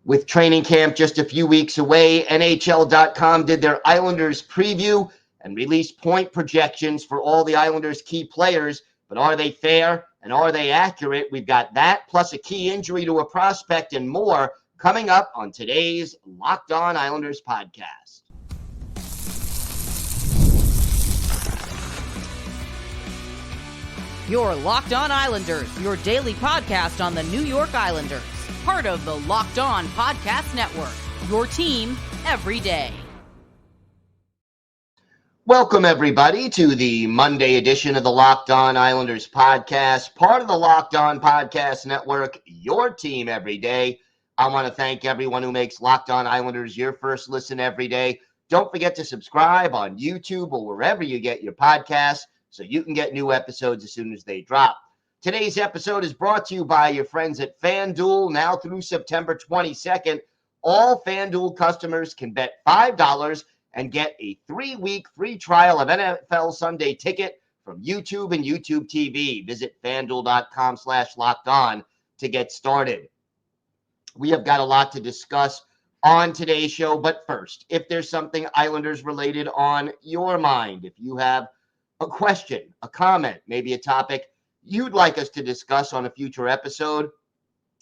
With training camp just a few weeks away, NHL.com did their Islanders preview and released point projections for all the Islanders' key players. But are they fair and are they accurate? We've got that, plus a key injury to a prospect and more coming up on today's Locked On Islanders podcast. You're Locked On Islanders, your daily podcast on the New York Islanders. Part of the Locked On Podcast Network, your team every day. Welcome, everybody, to the Monday edition of the Locked On Islanders podcast, part of the Locked On Podcast Network, your team every day. I want to thank everyone who makes Locked On Islanders your first listen every day. Don't forget to subscribe on YouTube or wherever you get your podcasts so you can get new episodes as soon as they drop. Today's episode is brought to you by your friends at FanDuel. Now through September 22nd, all FanDuel customers can bet $5 and get a 3-week free trial of NFL Sunday Ticket from YouTube and YouTube TV. Visit FanDuel.com/lockedon to get started. We have got a lot to discuss on today's show, but first, if there's something Islanders related on your mind, if you have a question, a comment, maybe a topic you'd like us to discuss on a future episode,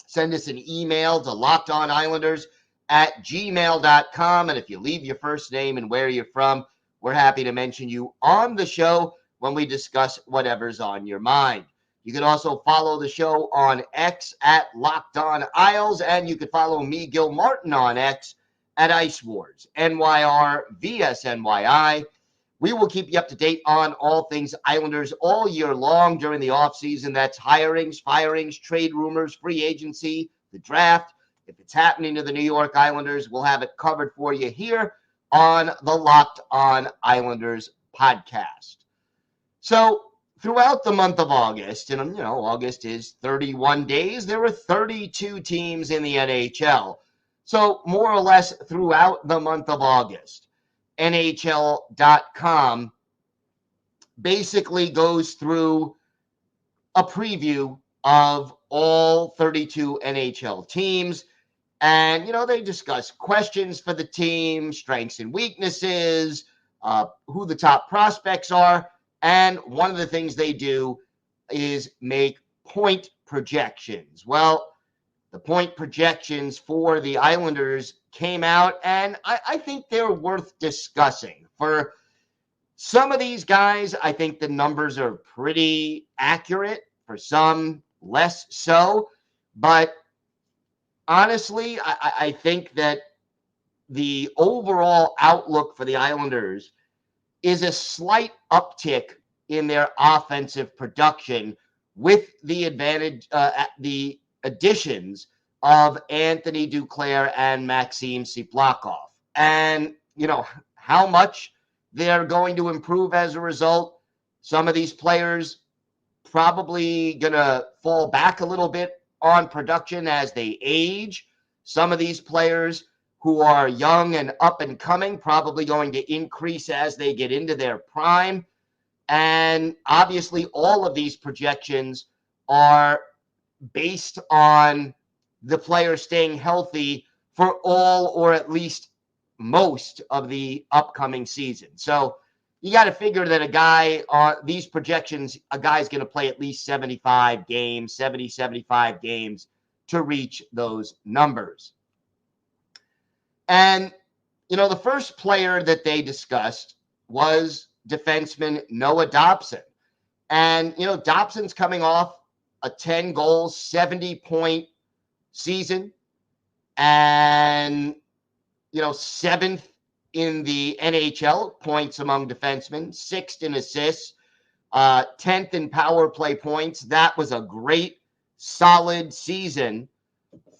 send us an email to lockedonislanders@gmail.com. And if you leave your first name and where you're from, we're happy to mention you on the show when we discuss whatever's on your mind. You can also follow the show on X at Locked On Isles, and you can follow me, Gil Martin, on X at Ice Wars, NYR VSNYI. We will keep you up to date on all things Islanders all year long during the offseason. That's hirings, firings, trade rumors, free agency, the draft. If it's happening to the New York Islanders, we'll have it covered for you here on the Locked On Islanders podcast. So throughout the month of August, and August is 31 days, there were 32 teams in the NHL. So more or less throughout the month of August, NHL.com basically goes through a preview of all 32 NHL teams. And, they discuss questions for the team, strengths and weaknesses, who the top prospects are. And one of the things they do is make point projections. Well, the point projections for the Islanders came out, and I think they're worth discussing. For some of these guys, I think the numbers are pretty accurate. For some, less so. But honestly, I think that the overall outlook for the Islanders is a slight uptick in their offensive production with the the additions of Anthony Duclair and Maxim Siplakov. And, how much they're going to improve as a result. Some of these players probably going to fall back a little bit on production as they age. Some of these players who are young and up and coming probably going to increase as they get into their prime. And obviously all of these projections are based on the players staying healthy for all or at least most of the upcoming season. So you got to figure that a guy on these projections, a guy's going to play at least 75 games to reach those numbers. And, the first player that they discussed was defenseman Noah Dobson. And, Dobson's coming off a 10-goal, 70-point season and, seventh in the NHL points among defensemen, sixth in assists, 10th in power play points. That was a great, solid season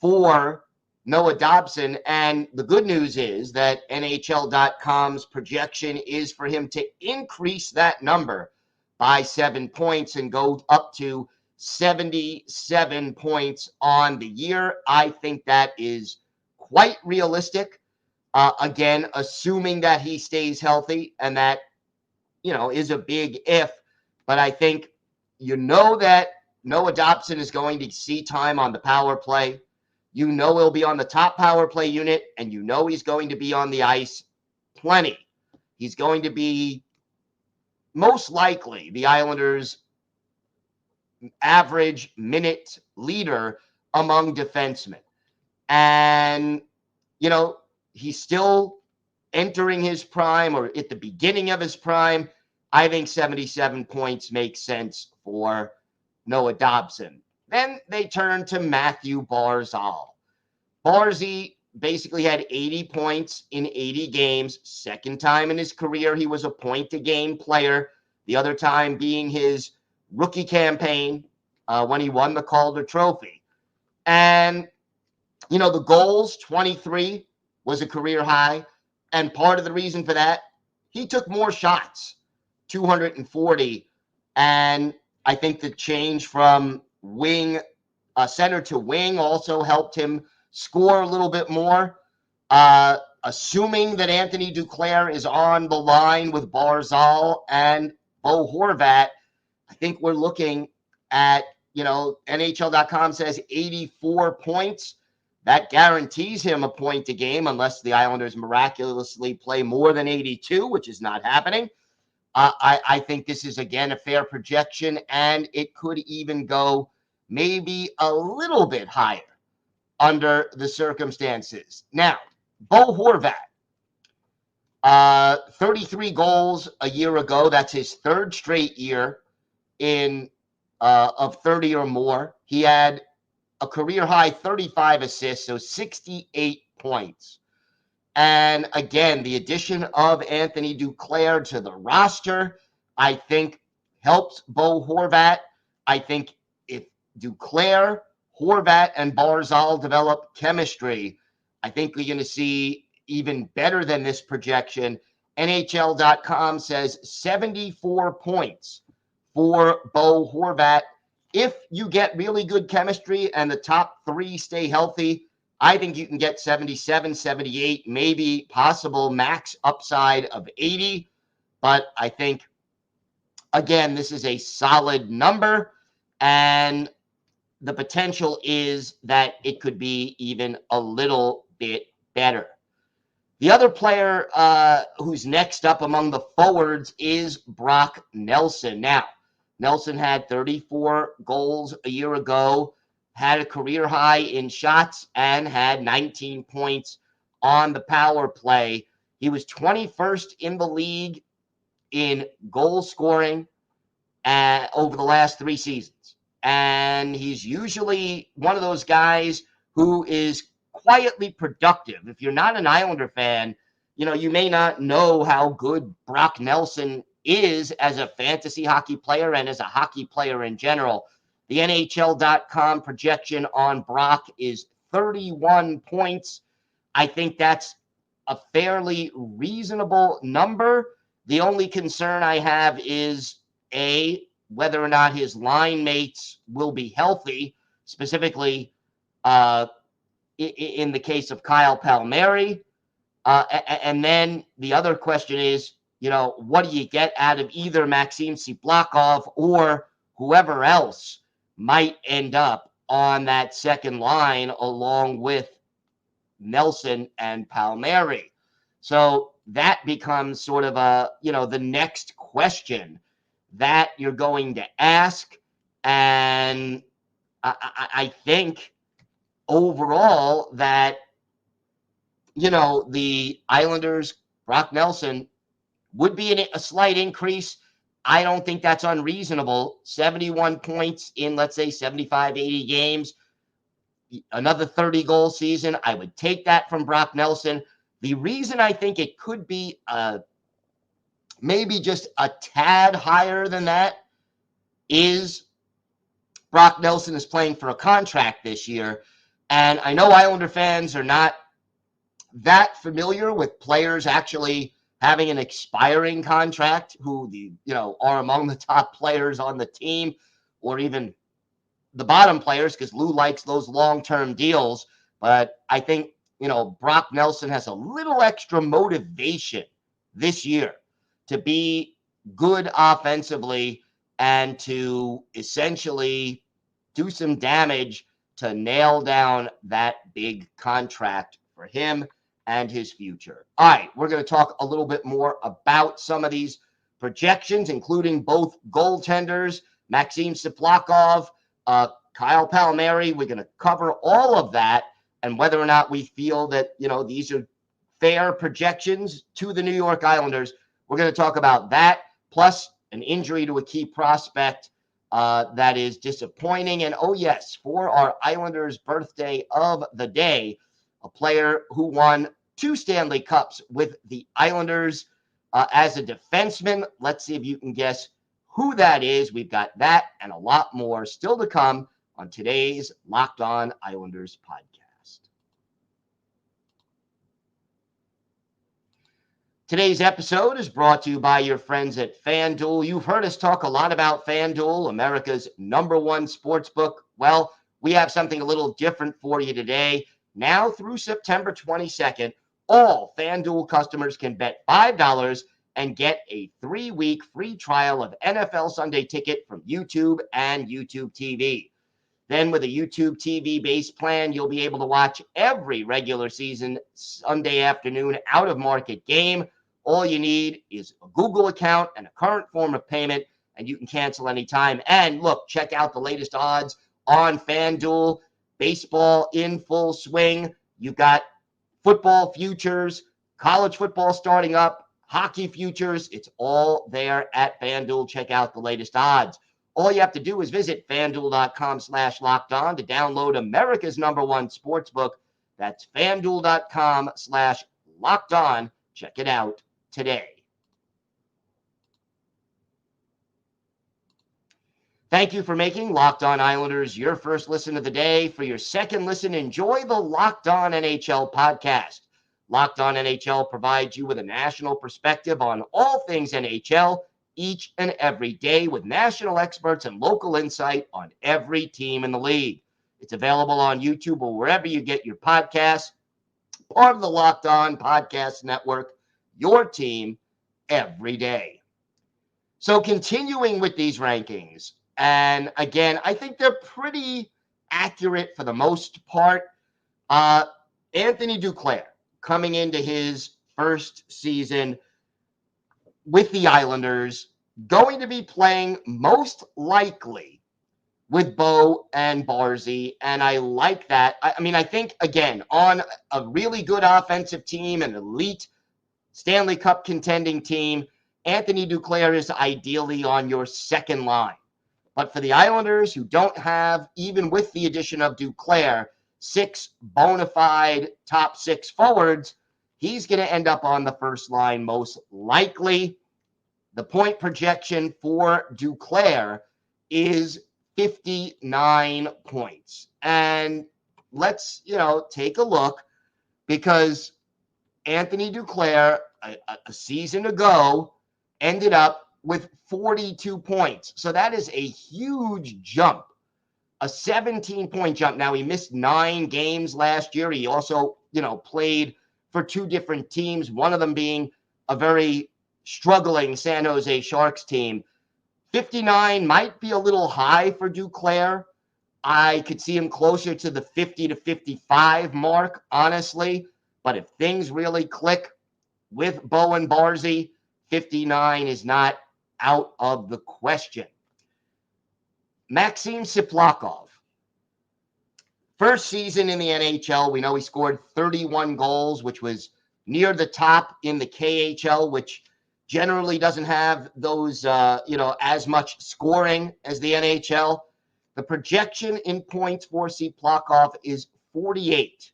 for Noah Dobson. And the good news is that NHL.com's projection is for him to increase that number by 7 points and go up to 77 points on the year. I think that is quite realistic. Again, assuming that he stays healthy, and that, is a big if. But I think that Noah Dobson is going to see time on the power play. You know he'll be on the top power play unit, and you know he's going to be on the ice plenty. He's going to be most likely the Islanders' average minute leader among defensemen. And, he's still entering his prime or at the beginning of his prime. I think 77 points makes sense for Noah Dobson. Then they turn to Mathew Barzal. Barzy basically had 80 points in 80 games. Second time in his career he was a point-a-game player. The other time being his rookie campaign when he won the Calder Trophy. And, the goals, 23, was a career high. And part of the reason for that, he took more shots, 240. And I think the change from center to wing also helped him score a little bit more. Assuming that Anthony Duclair is on the line with Barzal and Bo Horvat, I think we're looking at, NHL.com says 84 points. That guarantees him a point a game unless the Islanders miraculously play more than 82, which is not happening. I think this is, again, a fair projection, and it could even go maybe a little bit higher under the circumstances. Now, Bo Horvat, 33 goals a year ago. That's his third straight year of 30 or more. He had a career high 35 assists, so 68 points. And again, the addition of Anthony Duclair to the roster, I think, helps Bo Horvat. I think if Duclair, Horvat, and Barzal develop chemistry, I think we're going to see even better than this projection. NHL.com says 74 points for Bo Horvat. If you get really good chemistry and the top three stay healthy, I think you can get 77, 78, maybe possible max upside of 80. But I think, again, this is a solid number, and the potential is that it could be even a little bit better. The other player who's next up among the forwards is Brock Nelson. Now, Nelson had 34 goals a year ago, had a career high in shots, and had 19 points on the power play. He was 21st in the league in goal scoring over the last 3 seasons. And he's usually one of those guys who is quietly productive. If you're not an Islander fan, you may not know how good Brock Nelson is as a fantasy hockey player and as a hockey player in general. The NHL.com projection on Brock is 31 points. I think that's a fairly reasonable number. The only concern I have is, whether or not his line mates will be healthy, specifically in the case of Kyle Palmieri. And then the other question is, what do you get out of either Maxim Siplakov or whoever else might end up on that second line along with Nelson and Palmieri? So that becomes sort of the next question that you're going to ask. And I think overall that, the Islanders, Brock Nelson, would be a slight increase. I don't think that's unreasonable. 71 points in, let's say, 75, 80 games. Another 30-goal season. I would take that from Brock Nelson. The reason I think it could be maybe just a tad higher than that is Brock Nelson is playing for a contract this year. And I know Islander fans are not that familiar with players actually having an expiring contract who are among the top players on the team, or even the bottom players, because Lou likes those long-term deals. But I think, Brock Nelson has a little extra motivation this year to be good offensively and to essentially do some damage to nail down that big contract for him and his future. All right, we're going to talk a little bit more about some of these projections, including both goaltenders, Maxim Siplakov, Kyle Palmieri. We're going to cover all of that and whether or not we feel that, these are fair projections to the New York Islanders. We're going to talk about that, plus an injury to a key prospect that is disappointing. And oh yes, for our Islanders birthday of the day, a player who won 2 Stanley Cups with the Islanders as a defenseman. Let's see if you can guess who that is. We've got that and a lot more still to come on today's Locked On Islanders podcast. Today's episode is brought to you by your friends at FanDuel. You've heard us talk a lot about FanDuel, America's #1 sportsbook. Well, we have something a little different for you today. Now through September 22nd, all FanDuel customers can bet $5 and get a 3-week free trial of NFL Sunday Ticket from YouTube and YouTube TV. Then with a YouTube TV-based plan, you'll be able to watch every regular season Sunday afternoon out-of-market game. All you need is a Google account and a current form of payment, and you can cancel anytime. And look, check out the latest odds on FanDuel. Baseball in full swing. You've got football futures, college football starting up, hockey futures. It's all there at FanDuel. Check out the latest odds. All you have to do is visit FanDuel.com/lockedon to download America's #1 sportsbook. That's FanDuel.com/lockedon. Check it out today. Thank you for making Locked On Islanders your first listen of the day. For your second listen, enjoy the Locked On NHL podcast. Locked On NHL provides you with a national perspective on all things NHL each and every day with national experts and local insight on every team in the league. It's available on YouTube or wherever you get your podcasts. Part of the Locked On Podcast Network, your team every day. So continuing with these rankings, and again, I think they're pretty accurate for the most part. Anthony Duclair coming into his first season with the Islanders, going to be playing most likely with Bo and Barzy, and I like that. I think, again, on a really good offensive team, an elite Stanley Cup contending team, Anthony Duclair is ideally on your second line. But for the Islanders, who don't have, even with the addition of Duclair, 6 bona fide top 6 forwards, he's going to end up on the first line most likely. The point projection for Duclair is 59 points. And let's, take a look, because Anthony Duclair, a season ago, ended up with 42 points. So that is a huge jump, a 17-point jump. Now, he missed 9 games last year. He also, played for 2 different teams, one of them being a very struggling San Jose Sharks team. 59 might be a little high for Duclair. I could see him closer to the 50 to 55 mark, honestly. But if things really click with Bo and Barzy, 59 is not out of the question. Maxim Siplakov. First season in the NHL, we know he scored 31 goals, which was near the top in the KHL, which generally doesn't have those, as much scoring as the NHL. The projection in points for Siplakov is 48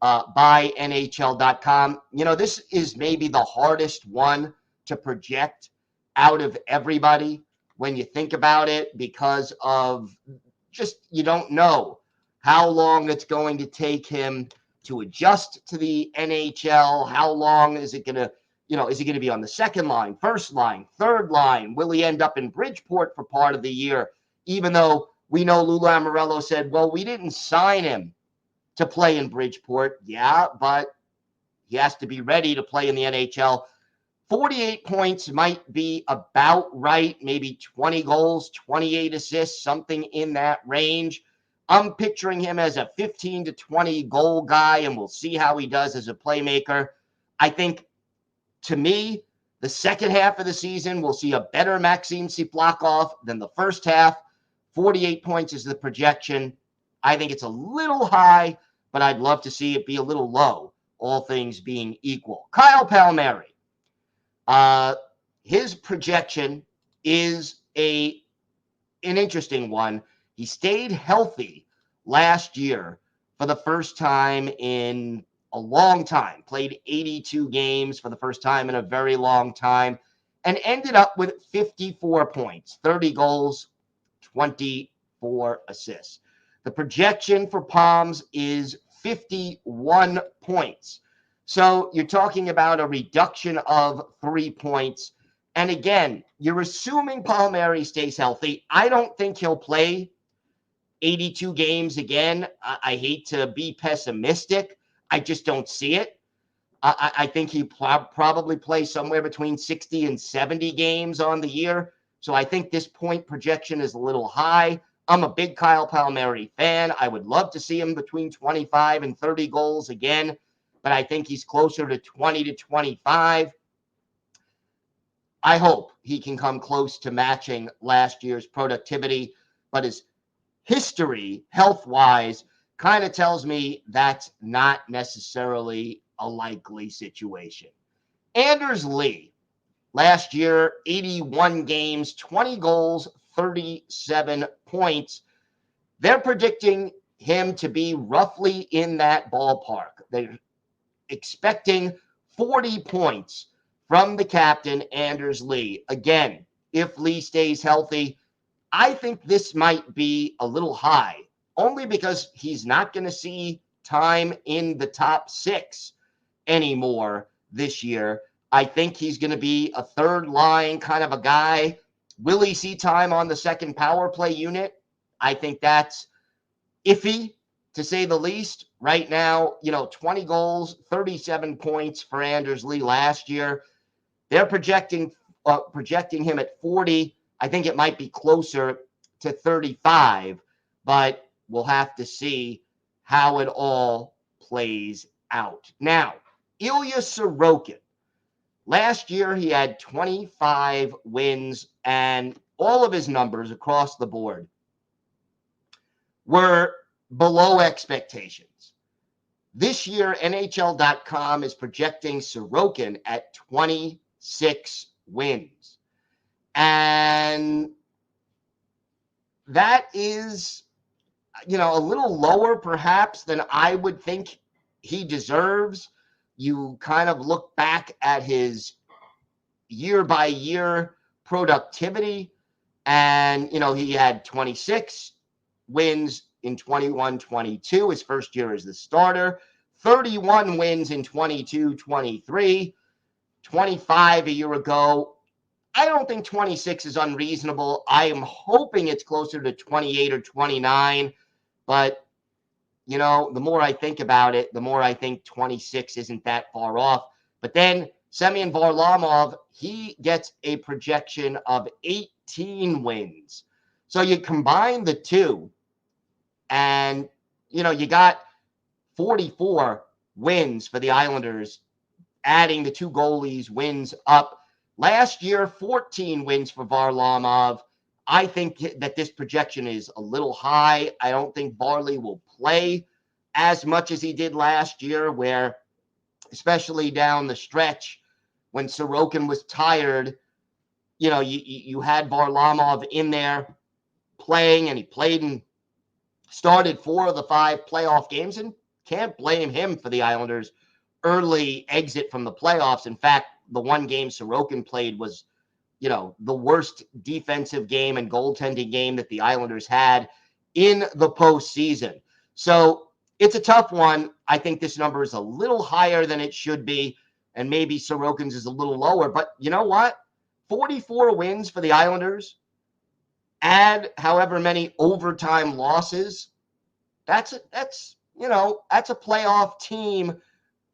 by NHL.com. This is maybe the hardest one to project out of everybody when you think about it, because of just, you don't know how long it's going to take him to adjust to the NHL. How long is it going to, is he going to be on the second line, first line, third line? Will he end up in Bridgeport for part of the year? Even though we know Lou Lamoriello said, well, we didn't sign him to play in Bridgeport. Yeah, but he has to be ready to play in the NHL. 48 points might be about right, maybe 20 goals, 28 assists, something in that range. I'm picturing him as a 15 to 20 goal guy, and we'll see how he does as a playmaker. I think, to me, the second half of the season, we'll see a better Maxim Siplakov than the first half. 48 points is the projection. I think it's a little high, but I'd love to see it be a little low, all things being equal. Kyle Palmieri. His projection is an interesting one. He stayed healthy last year for the first time in a long time, played 82 games for the first time in a very long time, and ended up with 54 points, 30 goals, 24 assists. The projection for Palms is 51 points. So you're talking about a reduction of 3 points. And again, you're assuming Palmieri stays healthy. I don't think he'll play 82 games again. I hate to be pessimistic. I just don't see it. I think he probably plays somewhere between 60 and 70 games on the year. So I think this point projection is a little high. I'm a big Kyle Palmieri fan. I would love to see him between 25 and 30 goals again, but I think he's closer to 20 to 25. I hope he can come close to matching last year's productivity, but his history, health-wise, kind of tells me that's not necessarily a likely situation. Anders Lee, last year, 81 games, 20 goals, 37 points. They're predicting him to be roughly in that ballpark. They're expecting 40 points from the captain, Anders Lee. Again, if Lee stays healthy, I think this might be a little high, only because he's not going to see time in the top 6 anymore this year. I think he's going to be a third line kind of a guy. Will he see time on the second power play unit? I think that's iffy, to say the least. Right now, 20 goals, 37 points for Anders Lee last year. They're projecting him at 40. I think it might be closer to 35, but we'll have to see how it all plays out. Now, Ilya Sorokin. Last year, he had 25 wins, and all of his numbers across the board were below expectations. This year, NHL.com is projecting Sorokin at 26 wins. And that is, a little lower perhaps than I would think he deserves. You kind of look back at his year-by-year productivity, and, he had 26 wins in 21-22, his first year as the starter, 31 wins in 22-23, 25 a year ago. I don't think 26 is unreasonable. I am hoping it's closer to 28 or 29, but the more I think about it, the more I think 26 isn't that far off. But then Semyon Valrlmov, he gets a projection of 18 wins. So you combine the two, and, you got 44 wins for the Islanders, adding the two goalies' wins up. Last year, 14 wins for Varlamov. I think that this projection is a little high. I don't think Varley will play as much as he did last year, where, especially down the stretch, when Sorokin was tired, you had Varlamov in there playing, and he played and started 4 of the 5 playoff games, and can't blame him for the Islanders' early exit from the playoffs. In fact, the one game Sorokin played was, the worst defensive game and goaltending game that the Islanders had in the postseason. So it's a tough one. I think this number is a little higher than it should be, and maybe Sorokin's is a little lower. But you know what? 44 wins for the Islanders, add however many overtime losses, that's a playoff team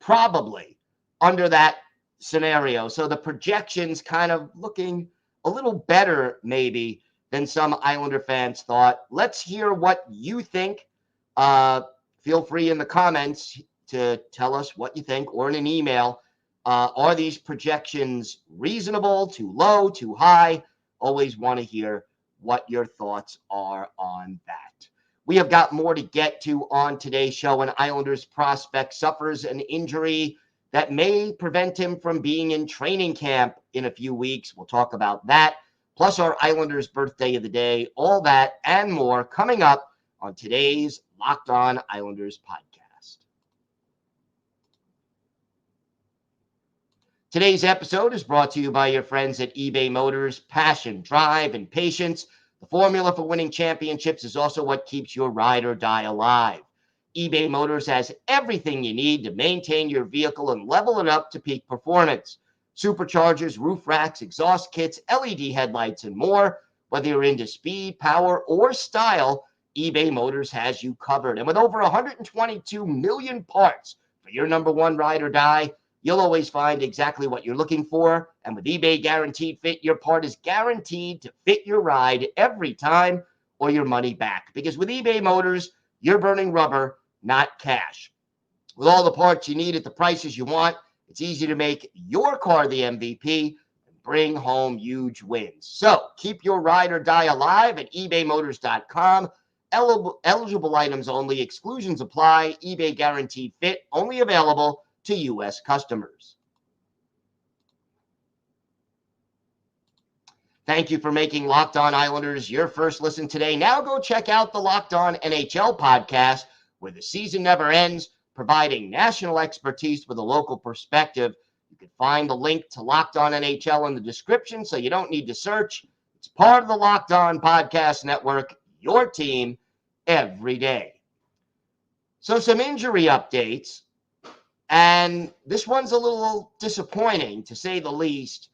probably under that scenario. So the projections kind of looking a little better maybe than some Islander fans thought. Let's hear what you think. Feel free in the comments to tell us what you think, or in an email. Are these projections reasonable, too low, too high? Always want to hear what your thoughts are on that. We have got more to get to on today's show. An Islanders prospect suffers an injury that may prevent him from being in training camp in a few weeks. We'll talk about that, plus our Islanders birthday of the day, all that and more coming up on today's Locked On Islanders podcast. Today's episode is brought to you by your friends at eBay Motors. Passion, drive, and patience. The formula for winning championships is also what keeps your ride or die alive. eBay Motors has everything you need to maintain your vehicle and level it up to peak performance. Superchargers, roof racks, exhaust kits, LED headlights, and more. Whether you're into speed, power, or style, eBay Motors has you covered. And with over 122 million parts for your number one ride or die, you'll always find exactly what you're looking for. And with eBay Guaranteed Fit, your part is guaranteed to fit your ride every time, or your money back. Because with eBay Motors, you're burning rubber, not cash. With all the parts you need at the prices you want, it's easy to make your car the MVP and bring home huge wins. So keep your ride or die alive at ebaymotors.com. Eligible items only. Exclusions apply. eBay Guaranteed Fit only available to U.S. customers. Thank you for making Locked On Islanders your first listen today. Now go check out the Locked On NHL podcast, where the season never ends, providing national expertise with a local perspective. You can find the link to Locked On NHL in the description, so you don't need to search. It's part of the Locked On Podcast Network, your team every day. So some injury updates, and this one's a little disappointing, to say the least.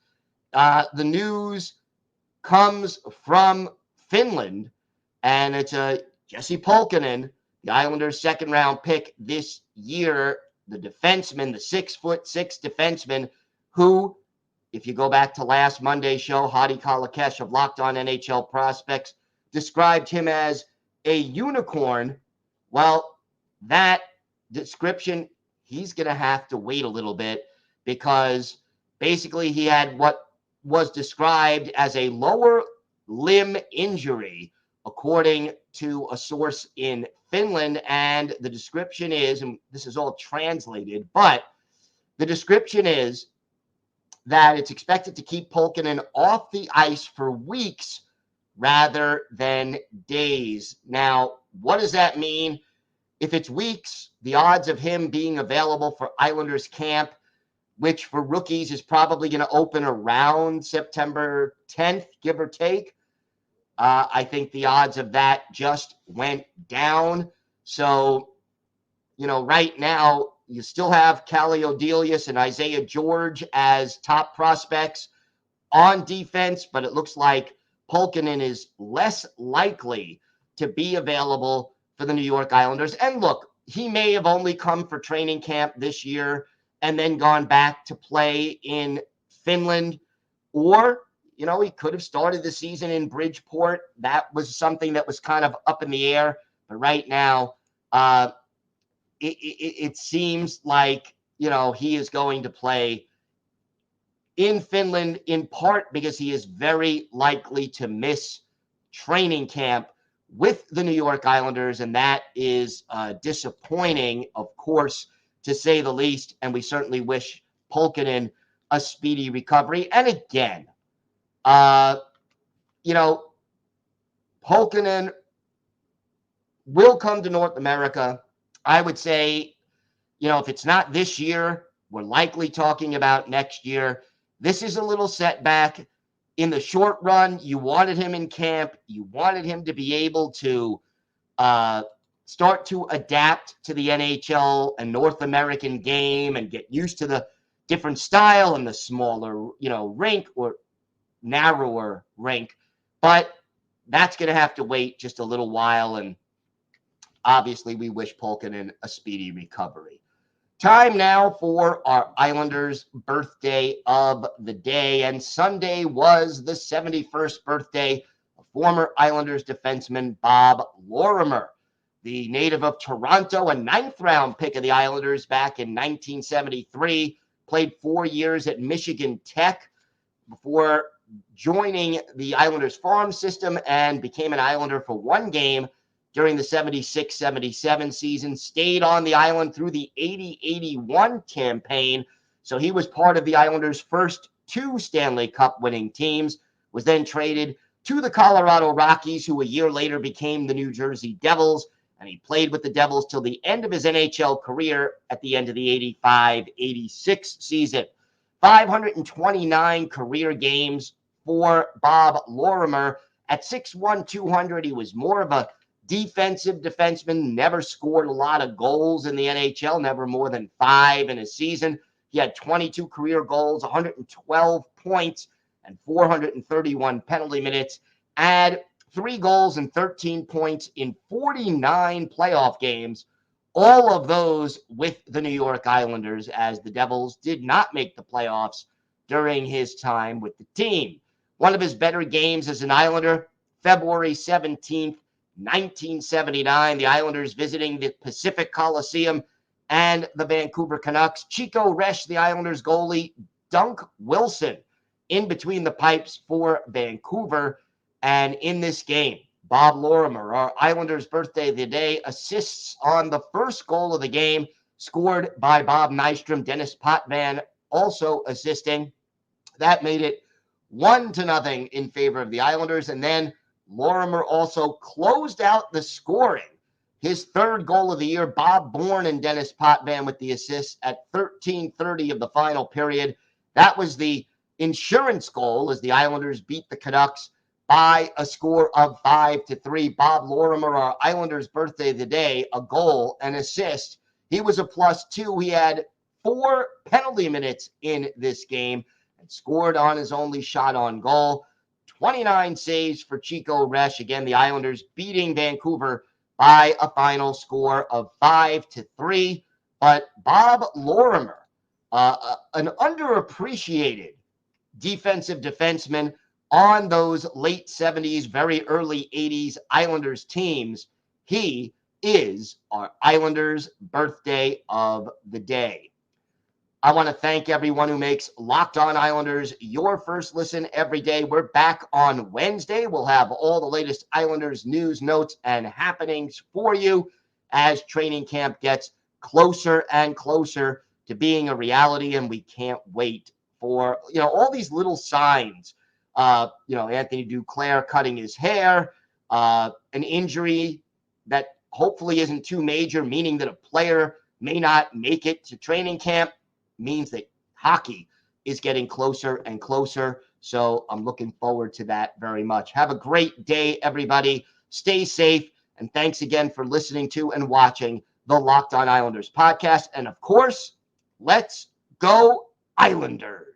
The news comes from Finland, and it's Jesse Pulkkinen, the Islanders' second-round pick this year, the defenseman, the 6'6" defenseman, who, if you go back to last Monday's show, Hadi Kalakesh of Locked On NHL Prospects described him as a unicorn. Well, that description, he's going to have to wait a little bit, because basically he had what was described as a lower limb injury, according to a source in Finland. And the description is, and this is all translated, but the description is that it's expected to keep Pulkkinen off the ice for weeks rather than days. Now, what does that mean? If it's weeks, the odds of him being available for Islanders camp, which for rookies is probably going to open around September 10th, give or take, I think the odds of that just went down. So, right now, you still have Calle Odelius and Isaiah George as top prospects on defense, but it looks like Pulkkinen is less likely to be available for the New York Islanders. And look, he may have only come for training camp this year and then gone back to play in Finland, or he could have started the season in Bridgeport. That was something that was kind of up in the air. But right now, it seems like, he is going to play in Finland, in part because he is very likely to miss training camp with the New York Islanders. And that is disappointing, of course, to say the least. And we certainly wish Pulkkinen a speedy recovery. And again, Pulkkinen will come to North America. I would say, if it's not this year, we're likely talking about next year. This is a little setback. In the short run, you wanted him in camp. You wanted him to be able to start to adapt to the NHL and North American game and get used to the different style and the smaller, rink or narrower rink. But that's going to have to wait just a little while. And obviously, we wish Pulkkinen a speedy recovery. Time now for our Islanders birthday of the day. And Sunday was the 71st birthday of former Islanders defenseman Bob Lorimer. The native of Toronto, a 9th-round pick of the Islanders back in 1973, played 4 years at Michigan Tech before joining the Islanders farm system and became an Islander for 1 game during the 76-77 season, stayed on the island through the 80-81 campaign. So he was part of the Islanders' first 2 Stanley Cup winning teams, was then traded to the Colorado Rockies, who a year later became the New Jersey Devils, and he played with the Devils till the end of his NHL career at the end of the 85-86 season. 529 career games for Bob Lorimer. At 6'1", 200, he was more of a defensive defenseman, never scored a lot of goals in the NHL, never more than 5 in a season. He had 22 career goals, 112 points, and 431 penalty minutes. Add 3 goals and 13 points in 49 playoff games, all of those with the New York Islanders, as the Devils did not make the playoffs during his time with the team. One of his better games as an Islander, February 17th, 1979, the Islanders visiting the Pacific Coliseum and the Vancouver Canucks. Chico Resch, the Islanders goalie, Dunk Wilson in between the pipes for Vancouver. And in this game, Bob Lorimer, our Islanders' birthday of the day, assists on the first goal of the game, scored by Bob Nystrom. Dennis Potvin also assisting. That made it 1-0 in favor of the Islanders. And then Lorimer also closed out the scoring. His 3rd goal of the year, Bob Bourne and Dennis Potvin with the assists at 13:30 of the final period. That was the insurance goal as the Islanders beat the Canucks by a score of 5-3. Bob Lorimer, our Islanders' birthday of the day, a goal, an assist. He was a +2. He had 4 penalty minutes in this game and scored on his only shot on goal. 29 saves for Chico Resch. Again, the Islanders beating Vancouver by a final score of 5-3. But Bob Lorimer, an underappreciated defensive defenseman on those late 70s, very early 80s Islanders teams, he is our Islanders' birthday of the day. I want to thank everyone who makes Locked On Islanders your first listen every day. We're back on Wednesday. We'll have all the latest Islanders news, notes, and happenings for you as training camp gets closer and closer to being a reality, and we can't wait for, all these little signs. Anthony Duclair cutting his hair, an injury that hopefully isn't too major, meaning that a player may not make it to training camp, means that hockey is getting closer and closer. So I'm looking forward to that very much. Have a great day, everybody. Stay safe. And thanks again for listening to and watching the Locked On Islanders podcast. And of course, let's go Islanders.